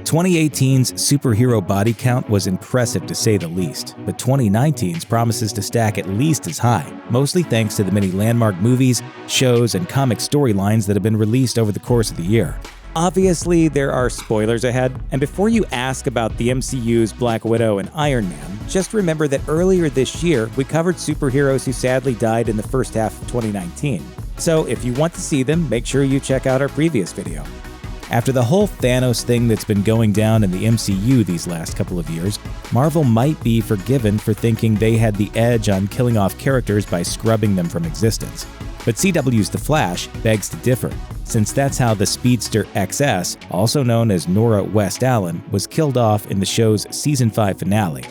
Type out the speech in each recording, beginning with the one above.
2018's superhero body count was impressive to say the least, but 2019's promises to stack at least as high, mostly thanks to the many landmark movies, shows, and comic storylines that have been released over the course of the year. Obviously, there are spoilers ahead, and before you ask about the MCU's Black Widow and Iron Man, just remember that earlier this year, we covered superheroes who sadly died in the first half of 2019. So if you want to see them, make sure you check out our previous video. After the whole Thanos thing that's been going down in the MCU these last couple of years, Marvel might be forgiven for thinking they had the edge on killing off characters by scrubbing them from existence. But CW's The Flash begs to differ, since that's how the speedster XS, also known as Nora West Allen, was killed off in the show's Season 5 finale.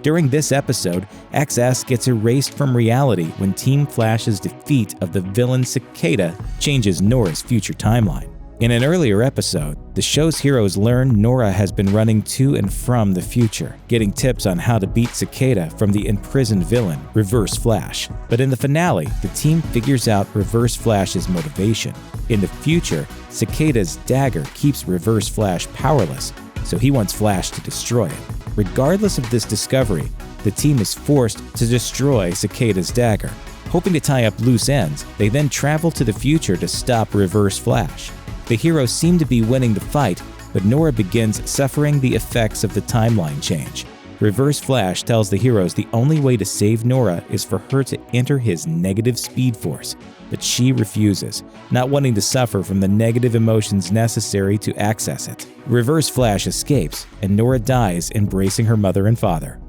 During this episode, XS gets erased from reality when Team Flash's defeat of the villain Cicada changes Nora's future timeline. In an earlier episode, the show's heroes learn Nora has been running to and from the future, getting tips on how to beat Cicada from the imprisoned villain, Reverse Flash. But in the finale, the team figures out Reverse Flash's motivation. In the future, Cicada's dagger keeps Reverse Flash powerless, so he wants Flash to destroy it. Regardless of this discovery, the team is forced to destroy Cicada's dagger. Hoping to tie up loose ends, they then travel to the future to stop Reverse Flash. The heroes seem to be winning the fight, but Nora begins suffering the effects of the timeline change. Reverse Flash tells the heroes the only way to save Nora is for her to enter his negative speed force, but she refuses, not wanting to suffer from the negative emotions necessary to access it. Reverse Flash escapes, and Nora dies embracing her mother and father.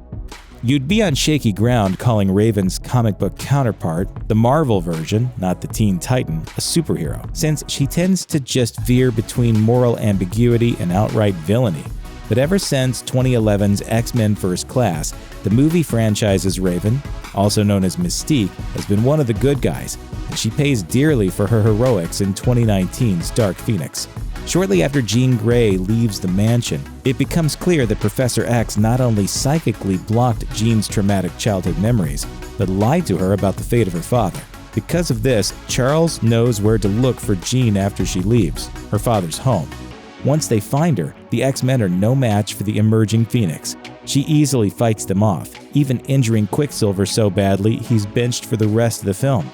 You'd be on shaky ground calling Raven's comic book counterpart, the Marvel version, not the Teen Titan, a superhero, since she tends to just veer between moral ambiguity and outright villainy. But ever since 2011's X-Men First Class, the movie franchise's Raven, also known as Mystique, has been one of the good guys, and she pays dearly for her heroics in 2019's Dark Phoenix. Shortly after Jean Grey leaves the mansion, it becomes clear that Professor X not only psychically blocked Jean's traumatic childhood memories, but lied to her about the fate of her father. Because of this, Charles knows where to look for Jean after she leaves, her father's home. Once they find her, the X-Men are no match for the emerging Phoenix. She easily fights them off, even injuring Quicksilver so badly he's benched for the rest of the film.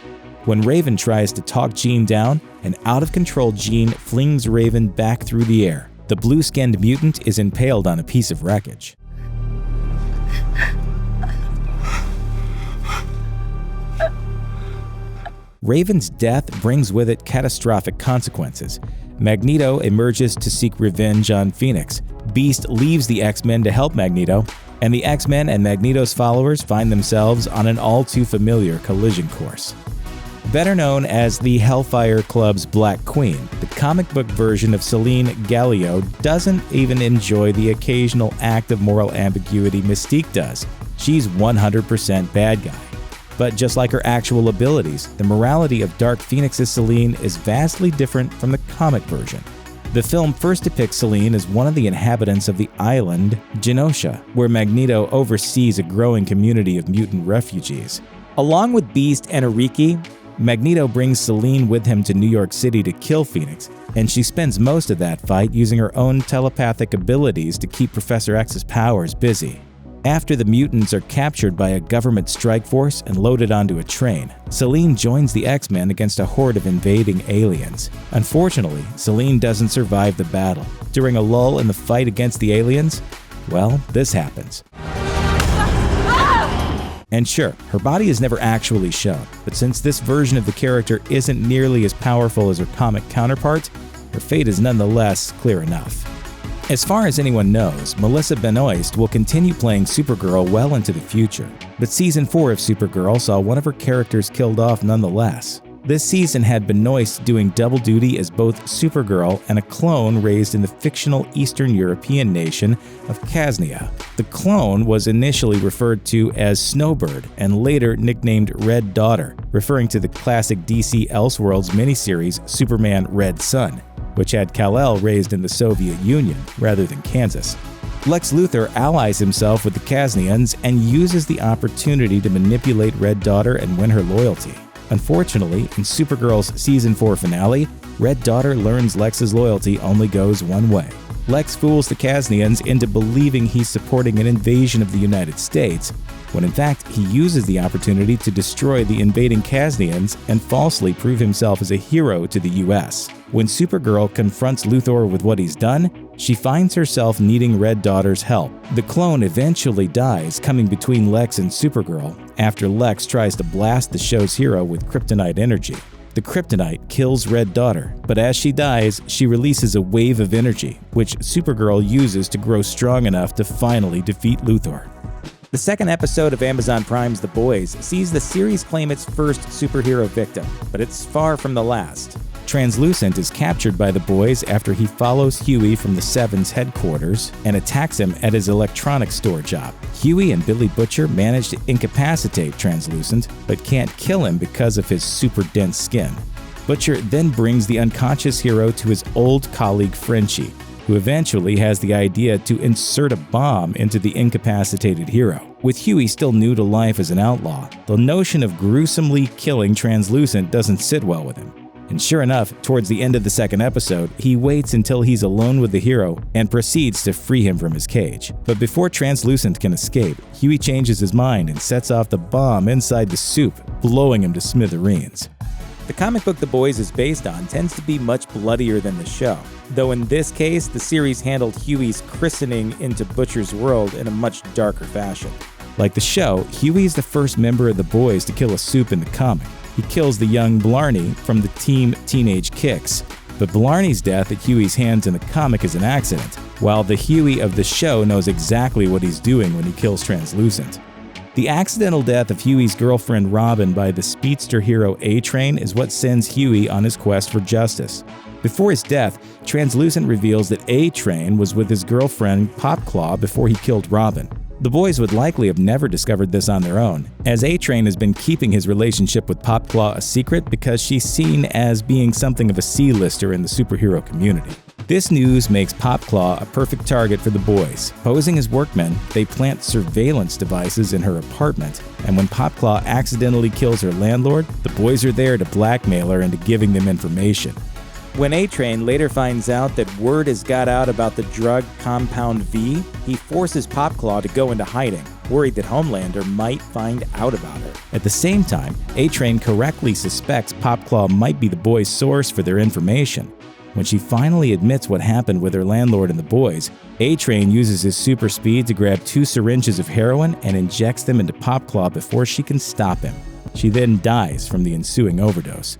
When Raven tries to talk Jean down, an out-of-control Jean flings Raven back through the air. The blue-skinned mutant is impaled on a piece of wreckage. Raven's death brings with it catastrophic consequences. Magneto emerges to seek revenge on Phoenix. Beast leaves the X-Men to help Magneto, and the X-Men and Magneto's followers find themselves on an all-too-familiar collision course. Better known as the Hellfire Club's Black Queen, the comic book version of Selene Gallio doesn't even enjoy the occasional act of moral ambiguity Mystique does. She's 100% bad guy. But just like her actual abilities, the morality of Dark Phoenix's Selene is vastly different from the comic version. The film first depicts Selene as one of the inhabitants of the island Genosha, where Magneto oversees a growing community of mutant refugees. Along with Beast and Ariki, Magneto brings Selene with him to New York City to kill Phoenix, and she spends most of that fight using her own telepathic abilities to keep Professor X's powers busy. After the mutants are captured by a government strike force and loaded onto a train, Selene joins the X-Men against a horde of invading aliens. Unfortunately, Selene doesn't survive the battle. During a lull in the fight against the aliens, well, this happens. And sure, her body is never actually shown, but since this version of the character isn't nearly as powerful as her comic counterpart, her fate is nonetheless clear enough. As far as anyone knows, Melissa Benoist will continue playing Supergirl well into the future, but Season 4 of Supergirl saw one of her characters killed off nonetheless. This season had Benoist doing double duty as both Supergirl and a clone raised in the fictional Eastern European nation of Khaznia. The clone was initially referred to as Snowbird and later nicknamed Red Daughter, referring to the classic DC Elseworlds miniseries Superman Red Sun, which had Kal-El raised in the Soviet Union rather than Kansas. Lex Luthor allies himself with the Khaznians and uses the opportunity to manipulate Red Daughter and win her loyalty. Unfortunately, in Supergirl's Season 4 finale, Red Daughter learns Lex's loyalty only goes one way. Lex fools the Kasnians into believing he's supporting an invasion of the United States, when in fact he uses the opportunity to destroy the invading Kasnians and falsely prove himself as a hero to the US. When Supergirl confronts Luthor with what he's done, she finds herself needing Red Daughter's help. The clone eventually dies, coming between Lex and Supergirl after Lex tries to blast the show's hero with kryptonite energy. The kryptonite kills Red Daughter, but as she dies, she releases a wave of energy, which Supergirl uses to grow strong enough to finally defeat Luthor. The second episode of Amazon Prime's The Boys sees the series claim its first superhero victim, but it's far from the last. Translucent is captured by the boys after he follows Huey from the Seven's headquarters and attacks him at his electronics store job. Huey and Billy Butcher manage to incapacitate Translucent, but can't kill him because of his super dense skin. Butcher then brings the unconscious hero to his old colleague Frenchie, who eventually has the idea to insert a bomb into the incapacitated hero. With Huey still new to life as an outlaw, the notion of gruesomely killing Translucent doesn't sit well with him. And sure enough, towards the end of the second episode, he waits until he's alone with the hero and proceeds to free him from his cage. But before Translucent can escape, Huey changes his mind and sets off the bomb inside the soup, blowing him to smithereens. The comic book The Boys is based on tends to be much bloodier than the show, though in this case, the series handled Huey's christening into Butcher's world in a much darker fashion. Like the show, Huey is the first member of the Boys to kill a soup in the comic. He kills the young Blarney from the team Teenage Kicks, but Blarney's death at Huey's hands in the comic is an accident, while the Huey of the show knows exactly what he's doing when he kills Translucent. The accidental death of Huey's girlfriend Robin by the speedster hero A-Train is what sends Huey on his quest for justice. Before his death, Translucent reveals that A-Train was with his girlfriend Popclaw before he killed Robin. The boys would likely have never discovered this on their own, as A-Train has been keeping his relationship with Popclaw a secret because she's seen as being something of a C-lister in the superhero community. This news makes Popclaw a perfect target for the boys. Posing as workmen, they plant surveillance devices in her apartment, and when Popclaw accidentally kills her landlord, the boys are there to blackmail her into giving them information. When A-Train later finds out that word has got out about the drug Compound V, he forces Popclaw to go into hiding, worried that Homelander might find out about her. At the same time, A-Train correctly suspects Popclaw might be the boys' source for their information. When she finally admits what happened with her landlord and the boys, A-Train uses his super speed to grab 2 syringes of heroin and injects them into Popclaw before she can stop him. She then dies from the ensuing overdose.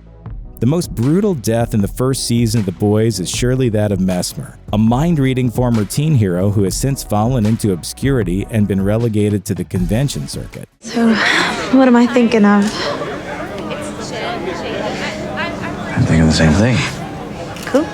The most brutal death in the first season of The Boys is surely that of Mesmer, a mind-reading former teen hero who has since fallen into obscurity and been relegated to the convention circuit. So, what am I thinking of? I'm thinking the same thing. Cool.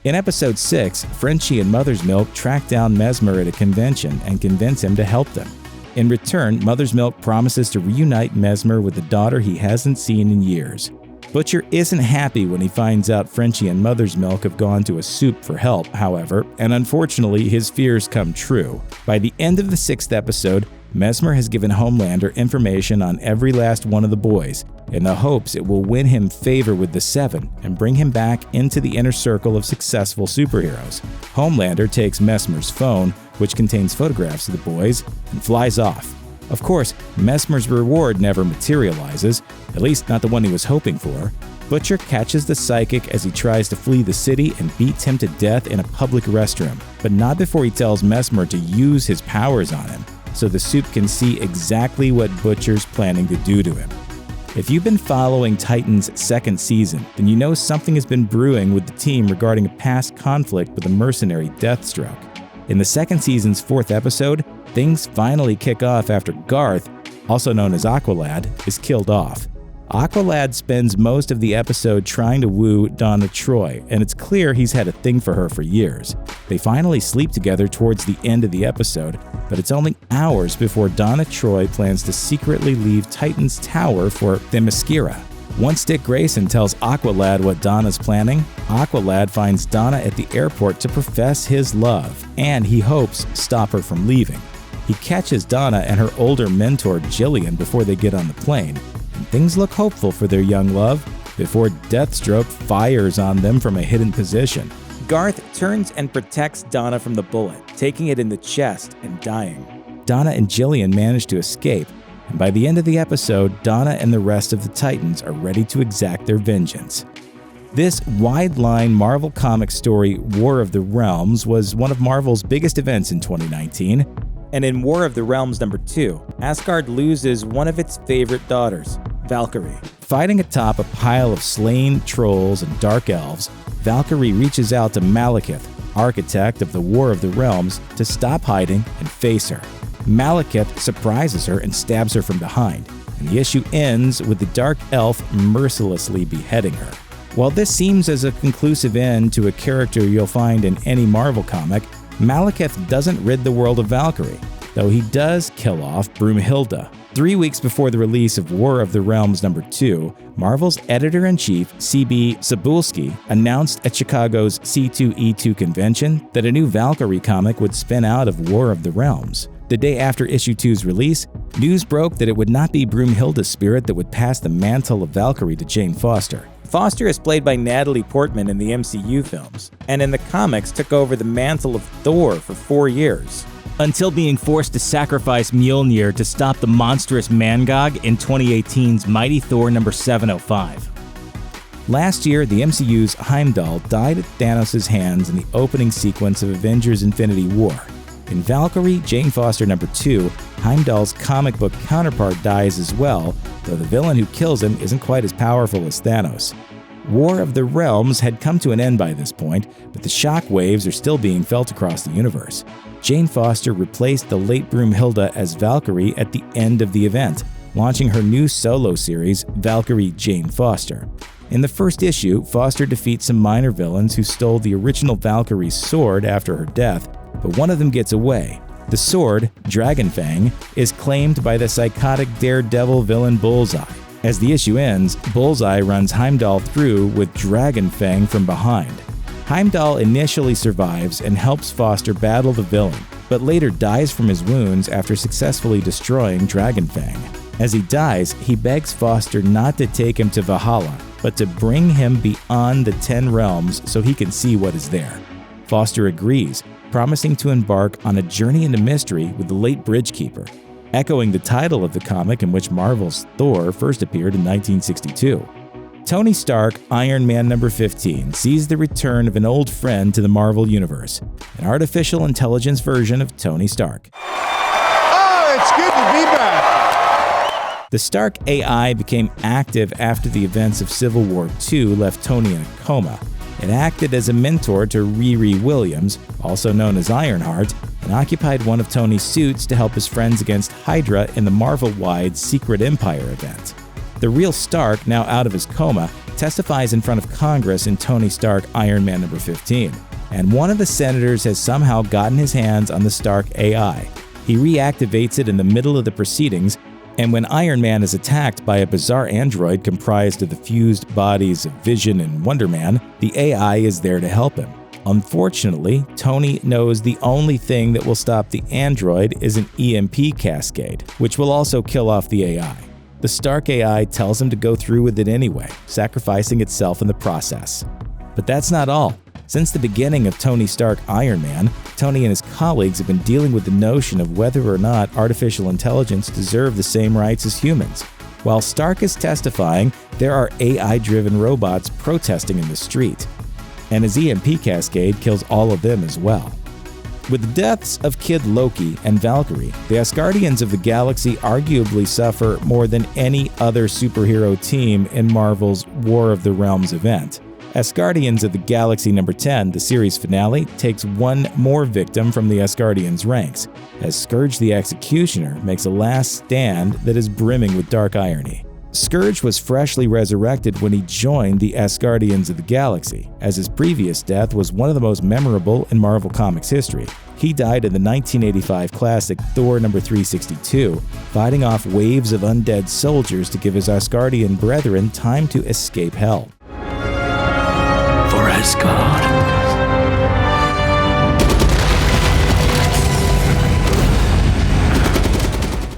In episode 6, Frenchie and Mother's Milk track down Mesmer at a convention and convince him to help them. In return, Mother's Milk promises to reunite Mesmer with the daughter he hasn't seen in years. Butcher isn't happy when he finds out Frenchie and Mother's Milk have gone to a soup for help, however, and unfortunately his fears come true. By the end of the 6th episode, Mesmer has given Homelander information on every last one of the boys, in the hopes it will win him favor with the Seven and bring him back into the inner circle of successful superheroes. Homelander takes Mesmer's phone, which contains photographs of the boys, and flies off. Of course, Mesmer's reward never materializes, at least not the one he was hoping for. Butcher catches the psychic as he tries to flee the city and beats him to death in a public restroom, but not before he tells Mesmer to use his powers on him, so the soup can see exactly what Butcher's planning to do to him. If you've been following Titan's 2nd season, then you know something has been brewing with the team regarding a past conflict with the mercenary Deathstroke. In the 2nd season's 4th episode, things finally kick off after Garth, also known as Aqualad, is killed off. Aqualad spends most of the episode trying to woo Donna Troy, and it's clear he's had a thing for her for years. They finally sleep together towards the end of the episode, but it's only hours before Donna Troy plans to secretly leave Titan's tower for Themyscira. Once Dick Grayson tells Aqualad what Donna's planning, Aqualad finds Donna at the airport to profess his love, and he hopes stop her from leaving. He catches Donna and her older mentor Jillian before they get on the plane, and things look hopeful for their young love before Deathstroke fires on them from a hidden position. Garth turns and protects Donna from the bullet, taking it in the chest and dying. Donna and Jillian manage to escape, and by the end of the episode, Donna and the rest of the Titans are ready to exact their vengeance. This wide-line Marvel Comics story, War of the Realms, was one of Marvel's biggest events in 2019, and in War of the Realms #2, Asgard loses one of its favorite daughters, Valkyrie. Fighting atop a pile of slain trolls and dark elves, Valkyrie reaches out to Malekith, architect of the War of the Realms, to stop hiding and face her. Malekith surprises her and stabs her from behind, and the issue ends with the dark elf mercilessly beheading her. While this seems as a conclusive end to a character you'll find in any Marvel comic, Malekith doesn't rid the world of Valkyrie, though he does kill off Broomhilda. 3 weeks before the release of War of the Realms #2, Marvel's editor-in-chief, C.B. Cebulski, announced at Chicago's C2E2 convention that a new Valkyrie comic would spin out of War of the Realms. The day after issue 2's release, news broke that it would not be Broomhilda's spirit that would pass the mantle of Valkyrie to Jane Foster. Foster is played by Natalie Portman in the MCU films, and in the comics took over the mantle of Thor for 4 years, until being forced to sacrifice Mjolnir to stop the monstrous Mangog in 2018's Mighty Thor #705. Last year, the MCU's Heimdall died at Thanos' hands in the opening sequence of Avengers Infinity War. In Valkyrie, Jane Foster #2, Heimdall's comic book counterpart dies as well, though the villain who kills him isn't quite as powerful as Thanos. War of the Realms had come to an end by this point, but the shock waves are still being felt across the universe. Jane Foster replaced the late Broomhilda as Valkyrie at the end of the event, launching her new solo series, Valkyrie Jane Foster. In the first issue, Foster defeats some minor villains who stole the original Valkyrie's sword after her death, but one of them gets away. The sword, Dragonfang, is claimed by the psychotic daredevil villain Bullseye. As the issue ends, Bullseye runs Heimdall through with Dragonfang from behind. Heimdall initially survives and helps Foster battle the villain, but later dies from his wounds after successfully destroying Dragonfang. As he dies, he begs Foster not to take him to Valhalla, but to bring him beyond the 10 realms so he can see what is there. Foster agrees, promising to embark on a journey into mystery with the late Bridgekeeper, echoing the title of the comic in which Marvel's Thor first appeared in 1962. Tony Stark, Iron Man #15, sees the return of an old friend to the Marvel Universe, an artificial intelligence version of Tony Stark. Oh, it's good to be back! The Stark A.I. became active after the events of Civil War II left Tony in a coma. It acted as a mentor to Riri Williams, also known as Ironheart, and occupied one of Tony's suits to help his friends against Hydra in the Marvel-wide Secret Empire event. The real Stark, now out of his coma, testifies in front of Congress in Tony Stark Iron Man #15, and one of the senators has somehow gotten his hands on the Stark A.I. He reactivates it in the middle of the proceedings, and when Iron Man is attacked by a bizarre android comprised of the fused bodies of Vision and Wonder Man, the AI is there to help him. Unfortunately, Tony knows the only thing that will stop the android is an EMP cascade, which will also kill off the AI. The Stark AI tells him to go through with it anyway, sacrificing itself in the process. But that's not all. Since the beginning of Tony Stark Iron Man, Tony and his colleagues have been dealing with the notion of whether or not artificial intelligence deserve the same rights as humans. While Stark is testifying, there are AI-driven robots protesting in the street, and his EMP cascade kills all of them as well. With the deaths of Kid Loki and Valkyrie, the Asgardians of the Galaxy arguably suffer more than any other superhero team in Marvel's War of the Realms event. Asgardians of the Galaxy #10, the series finale, takes one more victim from the Asgardians' ranks, as Skurge the Executioner makes a last stand that is brimming with dark irony. Skurge was freshly resurrected when he joined the Asgardians of the Galaxy, as his previous death was one of the most memorable in Marvel Comics history. He died in the 1985 classic Thor #362, fighting off waves of undead soldiers to give his Asgardian brethren time to escape hell. For Asgard.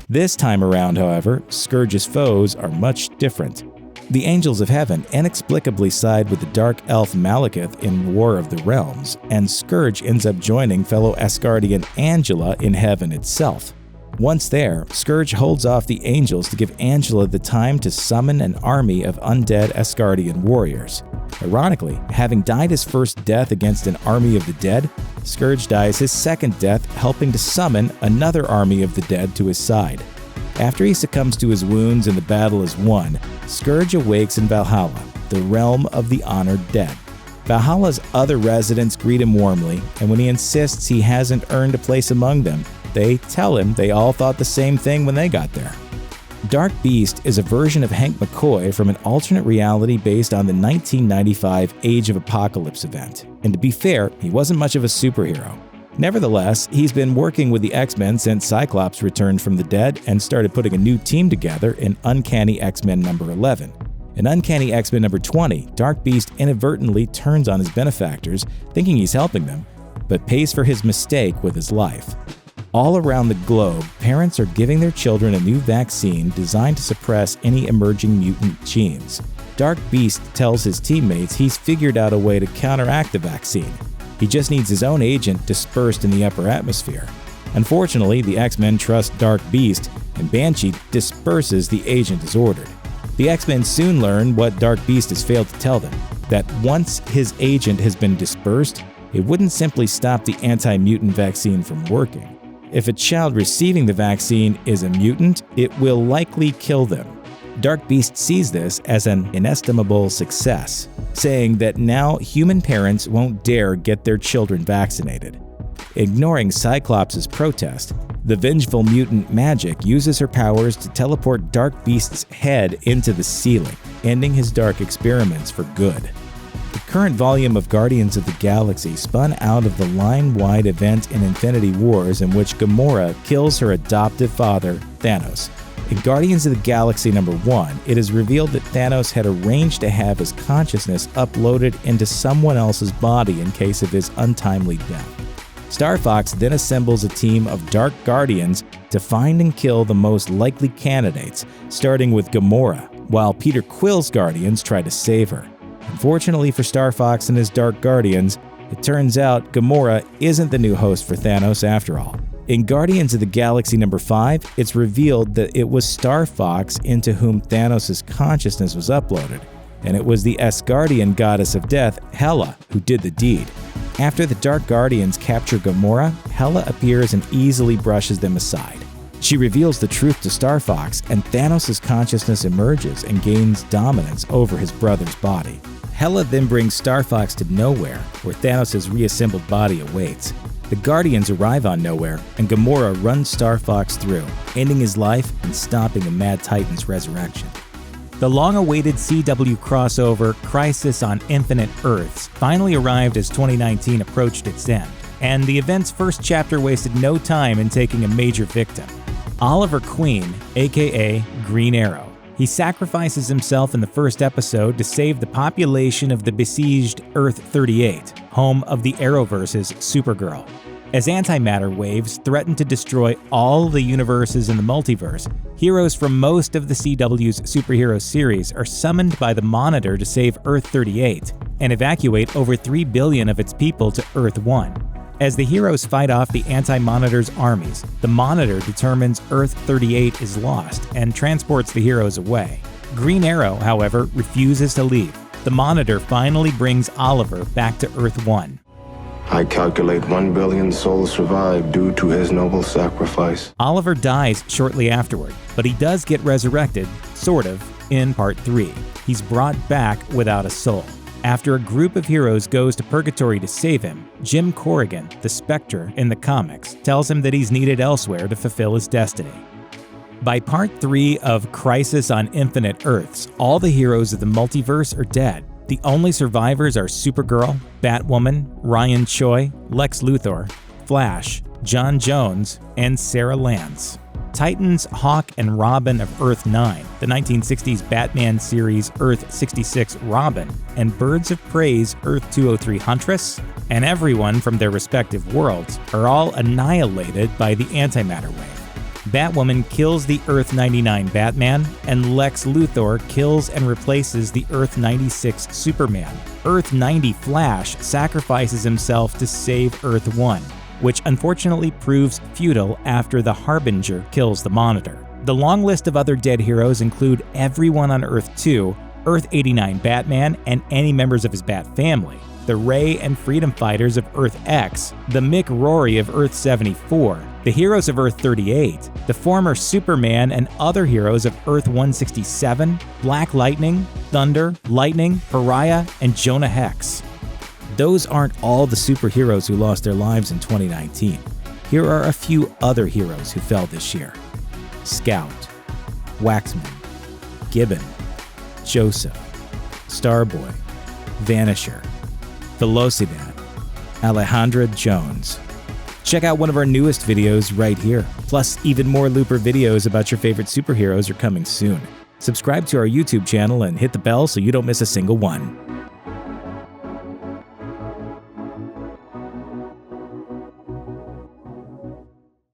This time around, however, Skurge's foes are much different. The Angels of Heaven inexplicably side with the Dark Elf Malekith in War of the Realms, and Skurge ends up joining fellow Asgardian Angela in Heaven itself. Once there, Skurge holds off the Angels to give Angela the time to summon an army of undead Asgardian warriors. Ironically, having died his first death against an army of the dead, Skurge dies his second death helping to summon another army of the dead to his side. After he succumbs to his wounds and the battle is won, Skurge awakes in Valhalla, the realm of the honored dead. Valhalla's other residents greet him warmly, and when he insists he hasn't earned a place among them, they tell him they all thought the same thing when they got there. Dark Beast is a version of Hank McCoy from an alternate reality based on the 1995 Age of Apocalypse event. And to be fair, he wasn't much of a superhero. Nevertheless, he's been working with the X-Men since Cyclops returned from the dead and started putting a new team together in Uncanny X-Men number 11. In Uncanny X-Men number 20, Dark Beast inadvertently turns on his benefactors, thinking he's helping them, but pays for his mistake with his life. All around the globe, parents are giving their children a new vaccine designed to suppress any emerging mutant genes. Dark Beast tells his teammates he's figured out a way to counteract the vaccine. He just needs his own agent dispersed in the upper atmosphere. Unfortunately, the X-Men trust Dark Beast, and Banshee disperses the agent as ordered. The X-Men soon learn what Dark Beast has failed to tell them, that once his agent has been dispersed, it wouldn't simply stop the anti-mutant vaccine from working. If a child receiving the vaccine is a mutant, it will likely kill them. Dark Beast sees this as an inestimable success, saying that now human parents won't dare get their children vaccinated. Ignoring Cyclops' protest, the vengeful mutant Magic uses her powers to teleport Dark Beast's head into the ceiling, ending his dark experiments for good. The current volume of Guardians of the Galaxy spun out of the line-wide event in Infinity Wars in which Gamora kills her adoptive father, Thanos. In Guardians of the Galaxy number 1, it is revealed that Thanos had arranged to have his consciousness uploaded into someone else's body in case of his untimely death. Starfox then assembles a team of Dark Guardians to find and kill the most likely candidates, starting with Gamora, while Peter Quill's Guardians try to save her. Unfortunately for Starfox and his Dark Guardians, it turns out Gamora isn't the new host for Thanos after all. In Guardians of the Galaxy number 5, it's revealed that it was Starfox into whom Thanos' consciousness was uploaded, and it was the Asgardian goddess of death, Hela, who did the deed. After the Dark Guardians capture Gamora, Hela appears and easily brushes them aside. She reveals the truth to Starfox, and Thanos' consciousness emerges and gains dominance over his brother's body. Hela then brings Starfox to Nowhere, where Thanos' reassembled body awaits. The Guardians arrive on Nowhere, and Gamora runs Starfox through, ending his life and stopping the Mad Titan's resurrection. The long-awaited CW crossover Crisis on Infinite Earths finally arrived as 2019 approached its end, and the event's first chapter wasted no time in taking a major victim. Oliver Queen, aka Green Arrow. He sacrifices himself in the first episode to save the population of the besieged Earth-38, home of the Arrowverse's Supergirl. As antimatter waves threaten to destroy all the universes in the multiverse, heroes from most of the CW's superhero series are summoned by the Monitor to save Earth-38 and evacuate over 3 billion of its people to Earth-1. As the heroes fight off the Anti-Monitor's armies, the Monitor determines Earth-38 is lost and transports the heroes away. Green Arrow, however, refuses to leave. The Monitor finally brings Oliver back to Earth-1. I calculate 1 billion souls survive due to his noble sacrifice. Oliver dies shortly afterward, but he does get resurrected, sort of, in Part 3. He's brought back without a soul. After a group of heroes goes to Purgatory to save him, Jim Corrigan, the Spectre in the comics, tells him that he's needed elsewhere to fulfill his destiny. By Part 3 of Crisis on Infinite Earths, all the heroes of the multiverse are dead. The only survivors are Supergirl, Batwoman, Ryan Choi, Lex Luthor, Flash, John Jones, and Sarah Lance. Titans Hawk and Robin of Earth-9, the 1960s Batman series Earth-66 Robin, and Birds of Prey's Earth-203 Huntress, and everyone from their respective worlds are all annihilated by the antimatter wave. Batwoman kills the Earth 99 Batman, and Lex Luthor kills and replaces the Earth 96 Superman. Earth 90 Flash sacrifices himself to save Earth 1, which unfortunately proves futile after the Harbinger kills the Monitor. The long list of other dead heroes include everyone on Earth 2, Earth 89 Batman, and any members of his Bat family, the Ray and Freedom Fighters of Earth X, the Mick Rory of Earth 74, the heroes of Earth 38, the former Superman and other heroes of Earth 167, Black Lightning, Thunder, Lightning, Pariah, and Jonah Hex. Those aren't all the superheroes who lost their lives in 2019. Here are a few other heroes who fell this year. Scout, Waxman, Gibbon, Joseph, Starboy, Vanisher, Velocidad, Alejandra Jones. Check out one of our newest videos right here. Plus, even more Looper videos about your favorite superheroes are coming soon. Subscribe to our YouTube channel and hit the bell so you don't miss a single one.